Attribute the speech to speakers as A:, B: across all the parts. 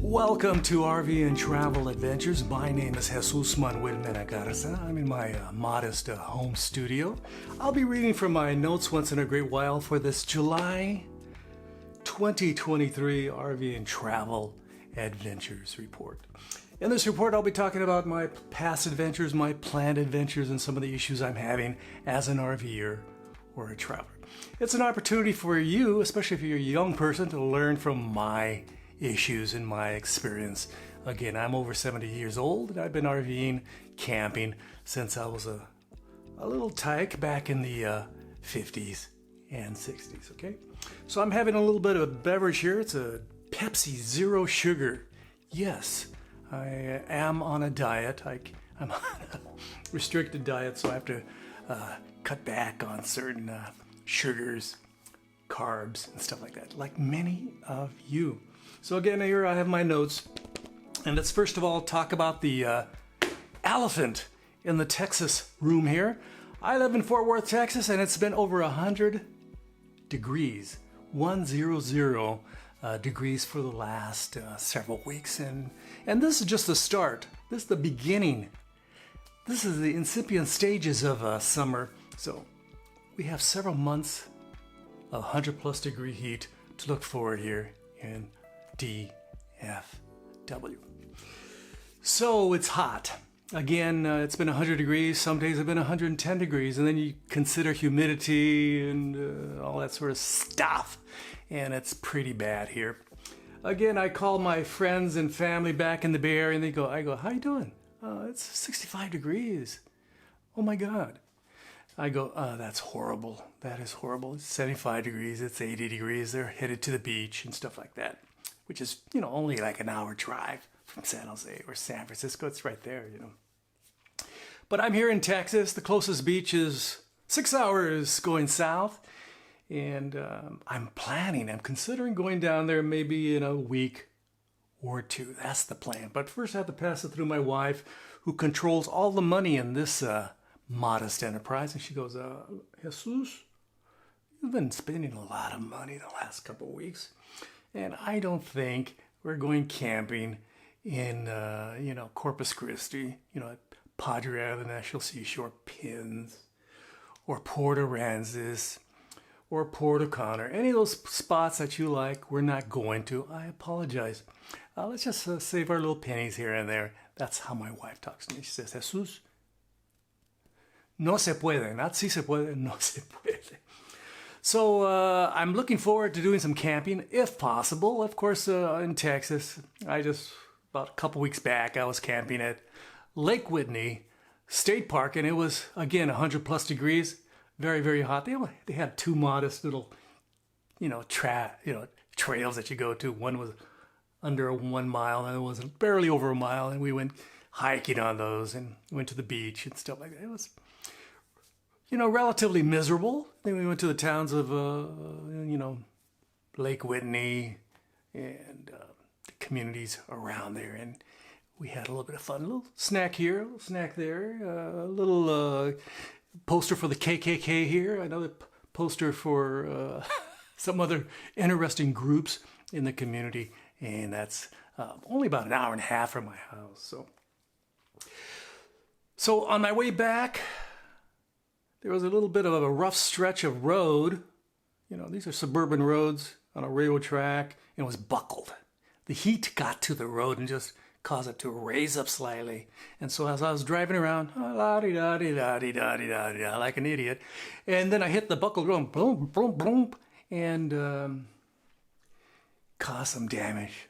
A: Welcome to RV and Travel Adventures. My name is Jesus Manuel Menagarza. I'm in my modest home studio. I'll be reading from my notes once in a great while for this July 2023 RV and Travel Adventures report. In this report, I'll be talking about my past adventures, my planned adventures, and some of the issues I'm having as an RVer or a traveler. It's an opportunity for you, especially if you're a young person, to learn from my issues and my experience. Again, I'm over 70 years old, and I've been RVing, camping since I was a little tyke back in the 50s and 60s, okay? So I'm having a little bit of a beverage here. It's a Pepsi Zero Sugar. Yes, I am on a diet. I'm on a restricted diet, so I have to cut back on certain sugars, carbs, and stuff like that, like many of you. So again, here I have my notes, and let's first of all talk about the elephant in the Texas room here. I live in Fort Worth, Texas, and it's been over 100 degrees, 100 degrees for the last several weeks, and this is just the start. This is the beginning. This is the incipient stages of summer. So we have several months of 100 plus degree heat to look forward here in DFW. So it's hot. Again, it's been 100 degrees. Some days have been 110 degrees. And then you consider humidity and all that sort of stuff. And it's pretty bad here. Again, I call my friends and family back in the Bay Area and I go, how you doing? It's 65 degrees. Oh my God. I go, that's horrible. That is horrible. It's 75 degrees. It's 80 degrees. They're headed to the beach and stuff like that, which is, only like an hour drive from San Jose or San Francisco. It's right there, But I'm here in Texas. The closest beach is 6 hours going south. And I'm considering going down there maybe in a week or two. That's the plan. But first I have to pass it through my wife, who controls all the money in this modest enterprise. And she goes, Jesus, you've been spending a lot of money the last couple of weeks. And I don't think we're going camping in, Corpus Christi, at Padre Island National Seashore, Pins, or Port Aransas, or Port O'Connor. Any of those spots that you like, we're not going to. I apologize. Let's just save our little pennies here and there. That's how my wife talks to me. She says, Jesus, no se puede. Not si se puede, no se puede. So I'm looking forward to doing some camping, if possible. Of course, in Texas, about a couple weeks back, I was camping at Lake Whitney State Park, and it was, again, 100 plus degrees, very, very hot. They had two modest little, trails that you go to. One was under 1 mile, and it was barely over a mile, and we went hiking on those and went to the beach and stuff like that. It was, relatively miserable. Then we went to the towns of, Lake Whitney and the communities around there, and we had a little bit of fun. A little snack here, a little snack there, a little poster for the KKK here, another poster for some other interesting groups in the community, and that's only about an hour and a half from my house. So on my way back, there was a little bit of a rough stretch of road. These are suburban roads on a railroad track, and it was buckled. The heat got to the road and just caused it to raise up slightly. And so as I was driving around, la-di-da-di-da-di-da-di-da-di-da, like an idiot, and then I hit the buckled road, boom, boom, boom, and caused some damage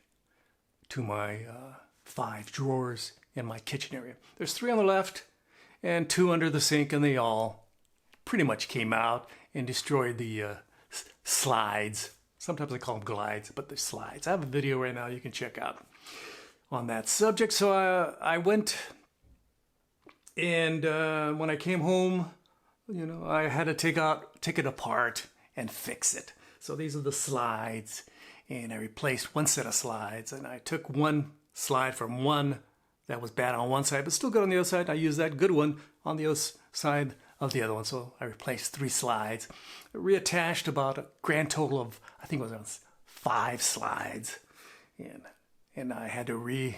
A: to my 5 drawers in my kitchen area. There's 3 on the left and 2 under the sink, and they all pretty much came out and destroyed the slides. Sometimes I call them glides, but they're slides. I have a video right now you can check out on that subject. So I went, and when I came home, I had to take it apart and fix it. So these are the slides, and I replaced one set of slides, and I took one slide from one that was bad on one side, but still good on the other side. I used that good one on the other side of the other one. So I replaced 3 slides, reattached about a grand total of, I think it was around 5 slides, and I had to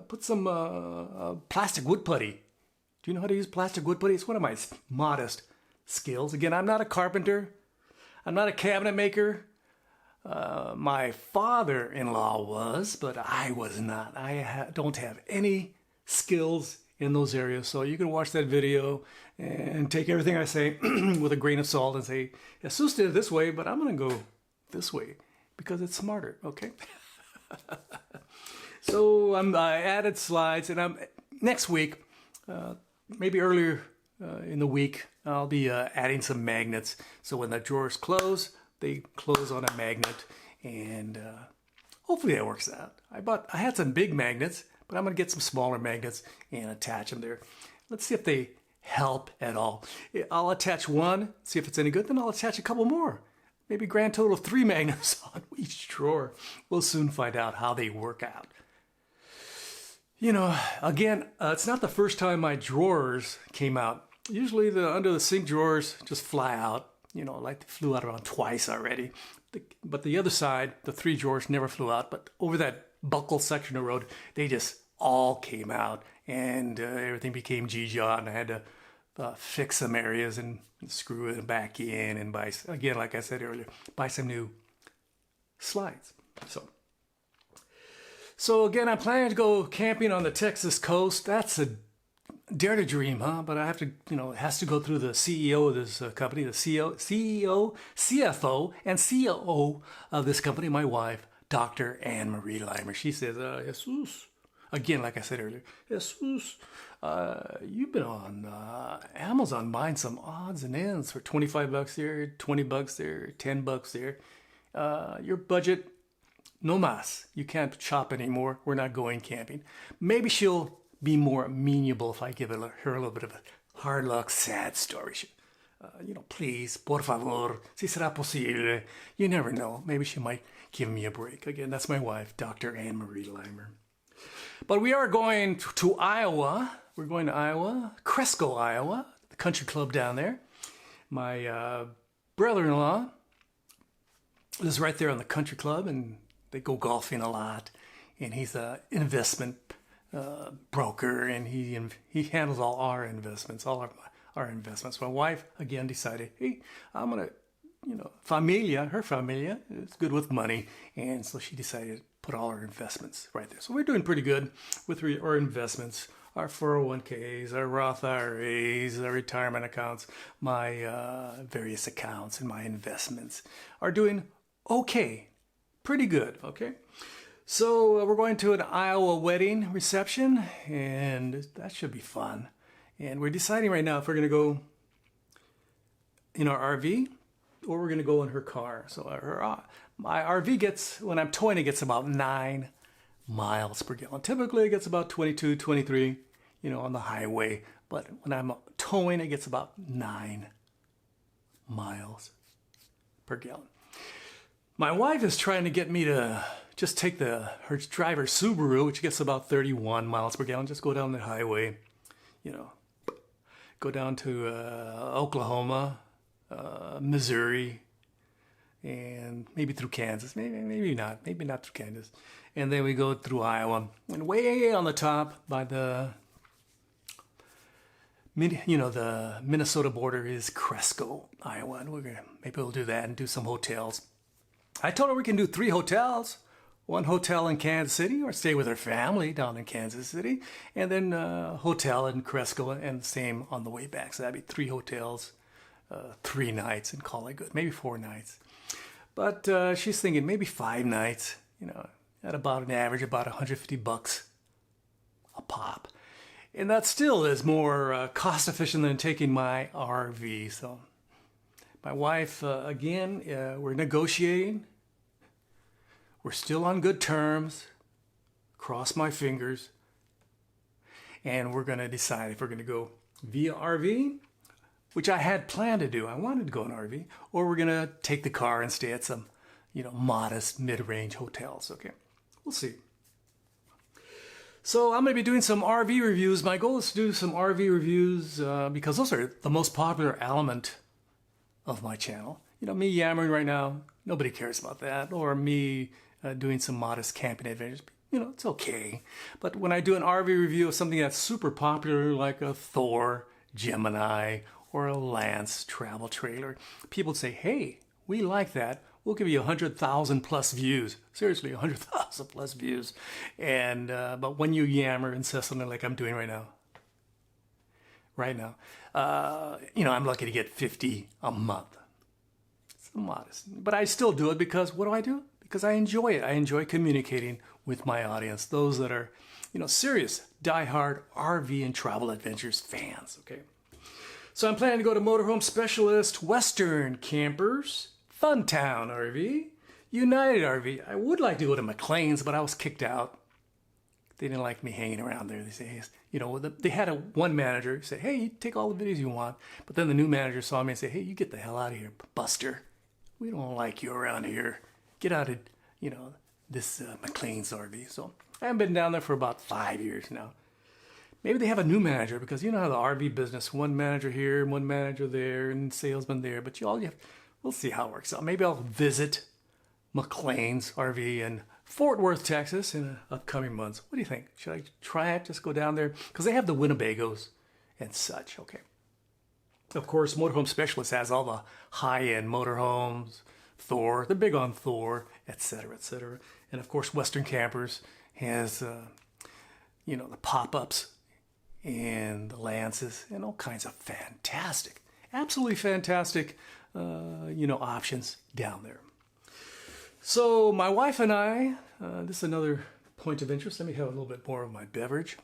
A: put some plastic wood putty. Do you know how to use plastic wood putty? It's one of my modest skills. Again, I'm not a carpenter. I'm not a cabinet maker. My father-in-law was, but I was not. I don't have any skills in those areas. So you can watch that video and take everything I say with a grain of salt and say, Jesus did it this way, but I'm going to go this way because it's smarter, okay? So I added slides, and next week, maybe earlier in the week, I'll be adding some magnets. So when the drawers close, they close on a magnet, and hopefully that works out. I had some big magnets, but I'm going to get some smaller magnets and attach them there. Let's see if they help at all. I'll attach one, see if it's any good, then I'll attach a couple more. Maybe a grand total of 3 magnets on each drawer. We'll soon find out how they work out. You know, again, it's not the first time my drawers came out. Usually the under the sink drawers just fly out. You know, like they flew out around twice already. But the other side, the 3 drawers never flew out. But over that buckle section of road, they just all came out. And everything became G-Jaw. And I had to fix some areas and screw it back in. And buy, again, like I said earlier, buy some new slides. So again, I'm planning to go camping on the Texas coast. That's a dare to dream, huh? But I have to, it has to go through the CEO of this company, the CEO, CFO, and COO of this company, my wife, Dr. Anne-Marie Limer. She says, Jesus, again, like I said earlier, Jesus, you've been on Amazon buying some odds and ends for $25 there, $20 there, $10 there. Your budget, no mas. You can't shop anymore. We're not going camping. Maybe she'll be more amenable if I give her a little bit of a hard luck, sad story. Please, por favor, si será posible. You never know. Maybe she might give me a break. Again, that's my wife, Dr. Anne-Marie Limer. But we are going to Iowa. We're going to Iowa, Cresco, Iowa, the country club down there. My brother-in-law lives right there on the country club, and they go golfing a lot. And he's an investment broker, and he handles all our investments, our investments. My wife again decided, hey, I'm gonna, her familia is good with money, and so she decided to put all our investments right there. So we're doing pretty good with our investments, our 401ks, our Roth IRAs, our retirement accounts, my various accounts, and my investments are doing okay, pretty good, okay. So we're going to an Iowa wedding reception, and that should be fun. And we're deciding right now if we're going to go in our RV or we're going to go in her car. So my RV when I'm towing, it gets about 9 miles per gallon. Typically it gets about 22, 23, on the highway. But when I'm towing, it gets about 9 miles per gallon. My wife is trying to get me to just take her driver's Subaru, which gets about 31 miles per gallon. Just go down the highway, go down to Oklahoma, Missouri, and maybe through Kansas. Maybe not through Kansas. And then we go through Iowa. And way on the top by the Minnesota border is Cresco, Iowa. And maybe we'll do that and do some hotels. I told her we can do 3 hotels. 1 hotel in Kansas City, or stay with her family down in Kansas City, and then a hotel in Cresco, and same on the way back. So that'd be 3 hotels, 3 nights, and call it good. Maybe 4 nights. But she's thinking maybe 5 nights, at about an average, about $150 a pop. And that still is more cost efficient than taking my RV. So my wife, again, we're negotiating. We're still on good terms. Cross my fingers. And we're going to decide if we're going to go via RV, which I had planned to do. I wanted to go in RV. Or we're going to take the car and stay at some, modest mid-range hotels. Okay, we'll see. So I'm going to be doing some RV reviews. My goal is to do some RV reviews because those are the most popular element of my channel. Me yammering right now, nobody cares about that. Or me doing some modest camping adventures. You know, it's okay. But when I do an RV review of something that's super popular, like a Thor, Gemini, or a Lance travel trailer, people say, hey, we like that. We'll give you 100,000 plus views. Seriously, 100,000 plus views. And but when you yammer incessantly like I'm doing right now, you know, I'm lucky to get 50 a month. It's modest. But I still do it because what do? Because I enjoy it. I enjoy communicating with my audience, those that are, you know, serious, diehard RV and travel adventures fans, okay? So I'm planning to go to Motorhome Specialist, Western Campers, Funtown RV, United RV. I would like to go to McLean's, but I was kicked out. They didn't like me hanging around there. They say, you know, they had one manager who said, hey, you take all the videos you want. But then the new manager saw me and said, hey, you get the hell out of here, Buster. We don't like you around here. Get out of, you know, this McLean's RV. So I haven't been down there for about 5 years now. Maybe they have a new manager because you know how the RV business, one manager here, one manager there, and salesman there. But we'll see how it works out. Maybe I'll visit McLean's RV in Fort Worth, Texas in the upcoming months. What do you think? Should I try it? Just go down there? Because they have the Winnebagos and such. Okay. Of course, Motorhome Specialist has all the high-end motorhomes, Thor, they're big on Thor, etc., etc. And of course, Western Campers has, you know, the pop-ups and the Lances and all kinds of fantastic, absolutely fantastic, you know, options down there. So my wife and I, this is another point of interest. Let me have a little bit more of my beverage.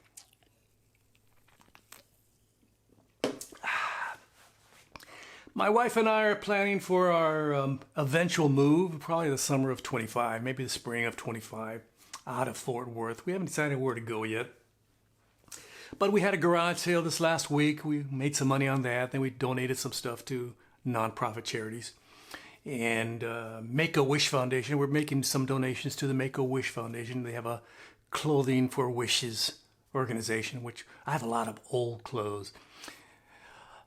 A: My wife and I are planning for our eventual move, probably the summer of 25, maybe the spring of 25, out of Fort Worth. We haven't decided where to go yet. But we had a garage sale this last week. We made some money on that. Then we donated some stuff to nonprofit charities. And Make-A-Wish Foundation, we're making some donations to the Make-A-Wish Foundation. They have a Clothing for Wishes organization, which I have a lot of old clothes.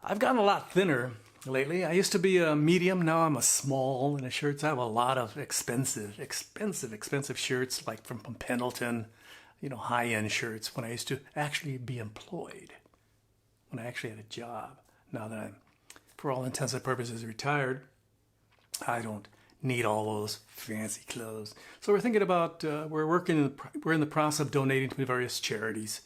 A: I've gotten a lot thinner lately. I used to be a medium, now I'm a small in the shirts. I have a lot of expensive shirts, like from Pendleton, you know, high-end shirts when I used to actually be employed, when I actually had a job. Now that I'm, for all intents and purposes, retired, I don't need all those fancy clothes. So we're thinking about, we're in the process of donating to various charities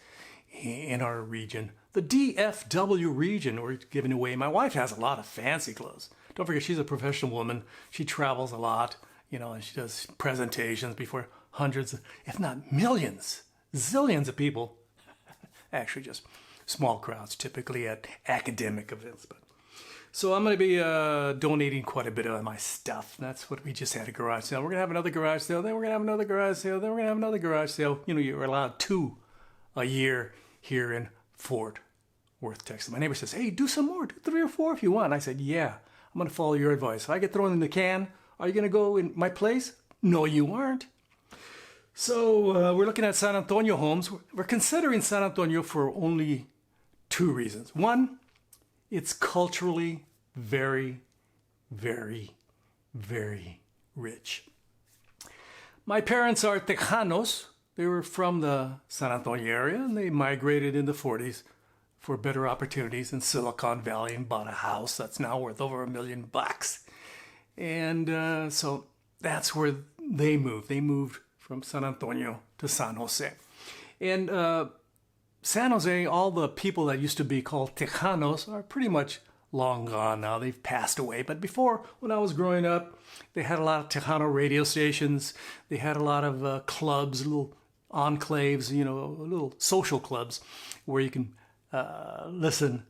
A: in our region. The DFW region, we're giving away. My wife has a lot of fancy clothes. Don't forget, she's a professional woman. She travels a lot, you know, and she does presentations before hundreds, if not millions, zillions of people. Actually, just small crowds, typically at academic events. But so I'm going to be donating quite a bit of my stuff. That's what we just had, a garage sale. We're going to have another garage sale. Then we're going to have another garage sale. Then we're going to have another garage sale. You know, you're allowed 2 a year here in Fort Worth, Texas. My neighbor says, hey, do some more. Do 3 or 4 if you want. I said, yeah, I'm going to follow your advice. If I get thrown in the can, are you going to go in my place? No, you aren't. So we're looking at San Antonio homes. We're considering San Antonio for only 2 reasons. One, it's culturally very, very, very rich. My parents are Tejanos. They were from the San Antonio area, and they migrated in the 40s for better opportunities in Silicon Valley and bought a house that's now worth over $1 million. And so that's where they moved. They moved from San Antonio to San Jose. And San Jose, all the people that used to be called Tejanos are pretty much long gone now. They've passed away. But before, when I was growing up, they had a lot of Tejano radio stations. They had a lot of clubs, little enclaves, you know, little social clubs where you can listen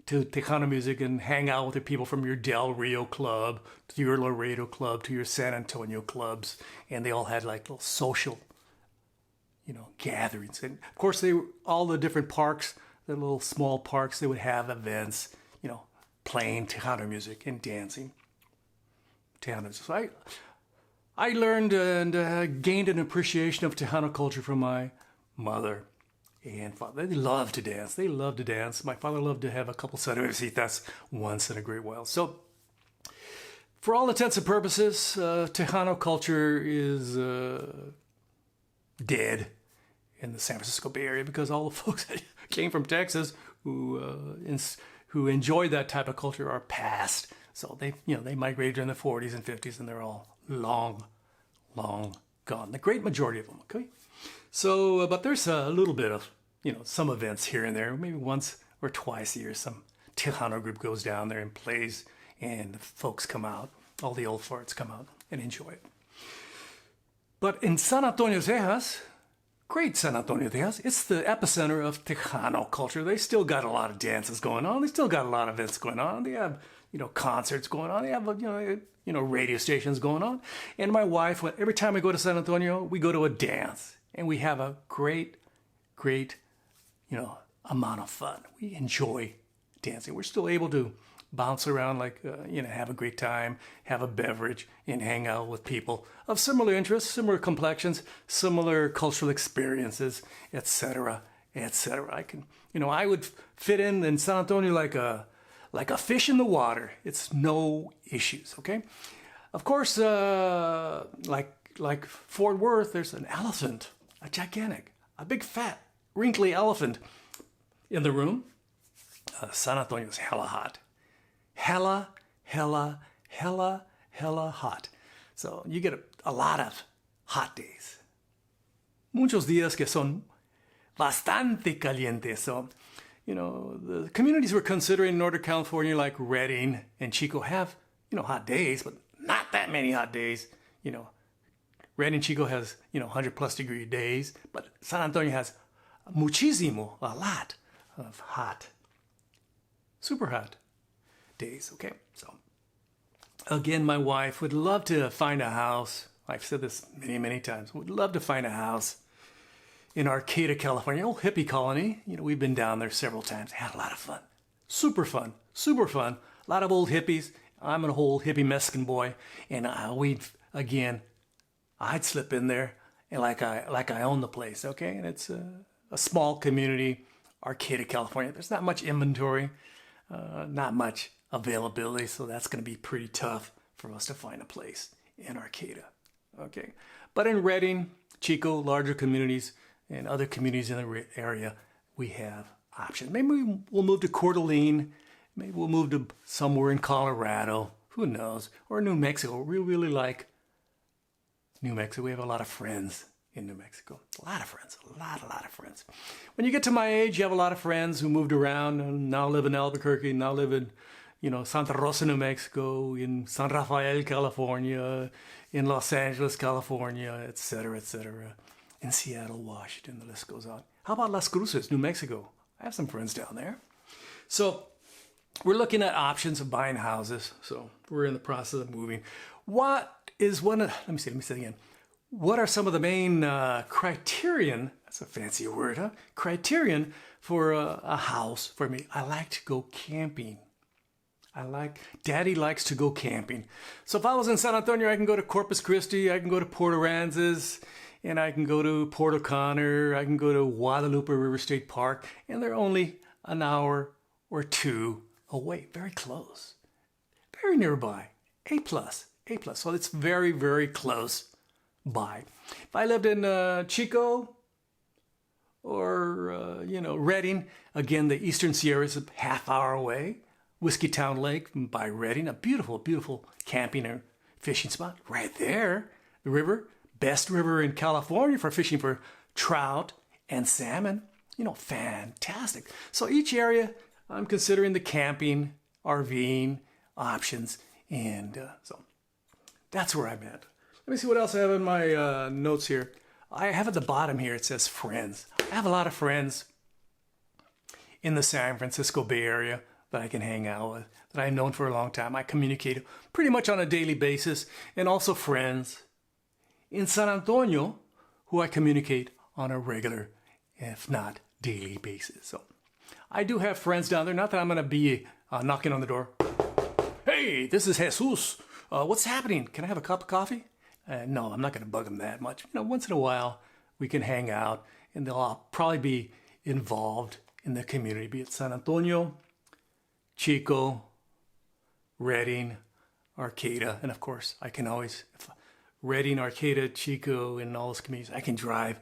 A: to Tejano music and hang out with the people from your Del Rio club, to your Laredo club, to your San Antonio clubs. And they all had like little social, you know, gatherings. And of course, all the different parks, the little small parks, they would have events, you know, playing Tejano music and dancing Tejano music. So I learned and gained an appreciation of Tejano culture from my mother and father. They love to dance. They love to dance. My father loved to have a couple cervecitas once in a great while. So For all intents and purposes, Tejano culture is dead in the San Francisco Bay Area because all the folks that came from Texas who enjoyed that type of culture are past. So they migrated in the 40s and 50s, and they're all long gone. The great majority of them. Okay, so but there's a little bit of some events here and there. Maybe once or twice a year, some Tejano group goes down there and plays, and the folks come out. All the old farts come out and enjoy it. But in San Antonio, Texas, great San Antonio, Texas, it's the epicenter of Tejano culture. They still got a lot of dances going on. They still got a lot of events going on. They have, concerts going on. They have, radio stations going on. And my wife, every time we go to San Antonio, we go to a dance. And we have a great, amount of fun. We enjoy dancing. We're still able to bounce around have a great time, have a beverage, and hang out with people of similar interests, similar complexions, similar cultural experiences, etc., etc. I would fit in San Antonio like a fish in the water. It's no issues, okay? Of course, like Fort Worth, there's an elephant, a big fat, wrinkly elephant in the room. San Antonio's hella hot. Hella hot. So you get a lot of hot days. Muchos días que son bastante calientes. So, the communities we're considering in Northern California, like Redding and Chico, have, hot days, but not that many hot days. Redding, Chico has, 100 plus degree days, but San Antonio has muchísimo, a lot of hot, super hot days. Okay, so again, my wife would love to find a house. I've said this many times. Would love to find a house in Arcata, California, old hippie colony. We've been down there several times. Had a lot of fun. Super fun. A lot of old hippies. I'm an old hippie Mexican boy, and I'd slip in there and like I own the place. Okay, and it's a small community, Arcata, California. There's not much inventory, not much availability, so that's going to be pretty tough for us to find a place in Arcata. Okay, but in Redding, Chico, larger communities, and other communities in the area, we have options. Maybe we'll move to Coeur d'Alene. Maybe we'll move to somewhere in Colorado. Who knows? Or New Mexico. We really like New Mexico. We have a lot of friends in New Mexico. A lot of friends. A lot of friends. When you get to my age, you have a lot of friends who moved around and now live in Albuquerque, now live in Santa Rosa, New Mexico, in San Rafael, California, in Los Angeles, California, etc., in Seattle, Washington, the list goes on. How about Las Cruces, New Mexico? I have some friends down there. So we're looking at options of buying houses. So we're in the process of moving. Let me say it again. What are some of the main criterion, that's a fancy word, huh? Criterion for a house for me. I like to go camping. Daddy likes to go camping. So if I was in San Antonio, I can go to Corpus Christi, I can go to Port Aransas, and I can go to Port O'Connor, I can go to Guadalupe River State Park, and they're only an hour or two away. Very close. Very nearby. A+. So it's very close by. If I lived in Chico or, Redding, again, the Eastern Sierra is a half hour away. Whiskey Town Lake by Redding, a beautiful camping or fishing spot right there. The river, best river in California for fishing for trout and salmon. Fantastic. So each area, I'm considering the camping, RVing options, and so that's where I'm at. Let me see what else I have in my notes here. I have at the bottom here, it says friends. I have a lot of friends in the San Francisco Bay Area that I can hang out with, that I've known for a long time. I communicate pretty much on a daily basis, and also friends in San Antonio who I communicate on a regular, if not daily basis. So I do have friends down there. Not that I'm going to be knocking on the door. Hey, this is Jesus. What's happening? Can I have a cup of coffee? No, I'm not going to bug them that much. Once in a while we can hang out, and they'll all probably be involved in the community, be it San Antonio, Chico, Redding, Arcata, and of course, I can always, Redding, Arcata, Chico, and all those communities, I can drive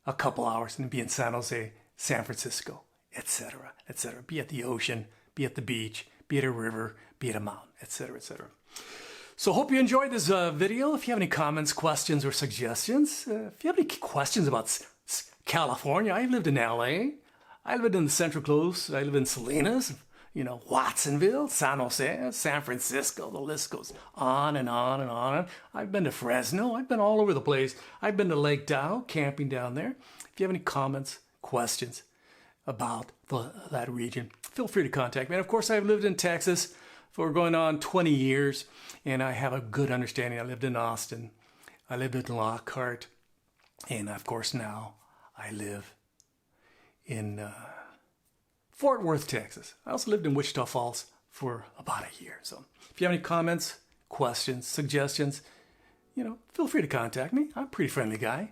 A: a couple hours and be in San Jose, San Francisco, etc., etc. Be at the ocean, be at the beach, be at a river, be at a mountain, etc., etc. So hope you enjoyed this video. If you have any comments, questions, or suggestions, if you have any questions about California, I lived in LA, I lived in the Central Coast, I live in Salinas, Watsonville, San Jose, San Francisco, the list goes on and on and on. I've been to Fresno, I've been all over the place. I've been to Lake Tahoe, camping down there. If you have any comments, questions about that region, feel free to contact me. And of course, I've lived in Texas for going on 20 years, and I have a good understanding. I lived in Austin, I lived in Lockhart, and of course now I live in Fort Worth, Texas. I also lived in Wichita Falls for about a year. So if you have any comments, questions, suggestions, feel free to contact me. I'm a pretty friendly guy.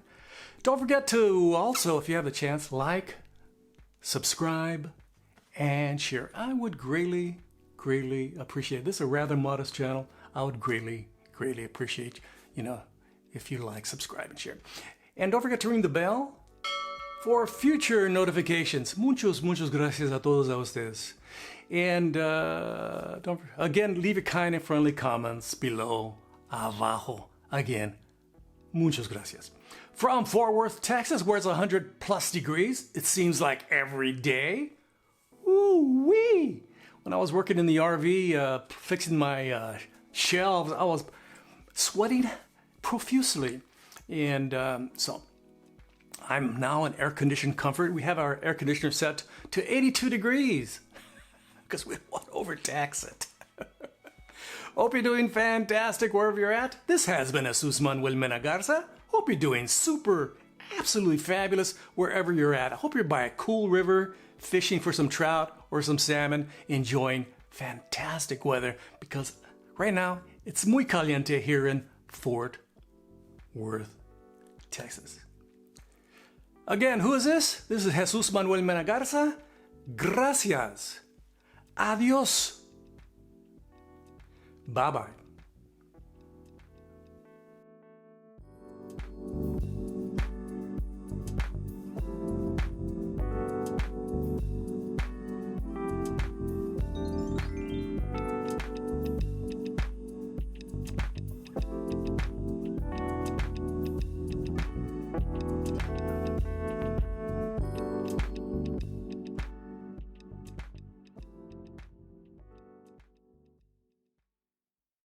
A: Don't forget to also, if you have the chance, like, subscribe, and share. I would greatly appreciate it. This is a rather modest channel. I would greatly appreciate, if you like, subscribe, and share. And don't forget to ring the bell for future notifications. Muchas gracias a todos a ustedes. And again, leave your kind and friendly comments below, abajo. Again, muchas gracias. From Fort Worth, Texas, where it's 100+ degrees, it seems like every day. Ooh-wee! When I was working in the RV, fixing my shelves, I was sweating profusely. And so I'm now in air-conditioned comfort. We have our air conditioner set to 82 degrees because we don't want to overtax it. Hope you're doing fantastic wherever you're at. This has been Jesus Manuel Mena Garza. Hope you're doing super, absolutely fabulous wherever you're at. I hope you're by a cool river, fishing for some trout or some salmon, enjoying fantastic weather, because right now it's muy caliente here in Fort Worth, Texas. Again, who is this? This is Jesus Manuel Mena Garza. Gracias. Adios. Bye-bye.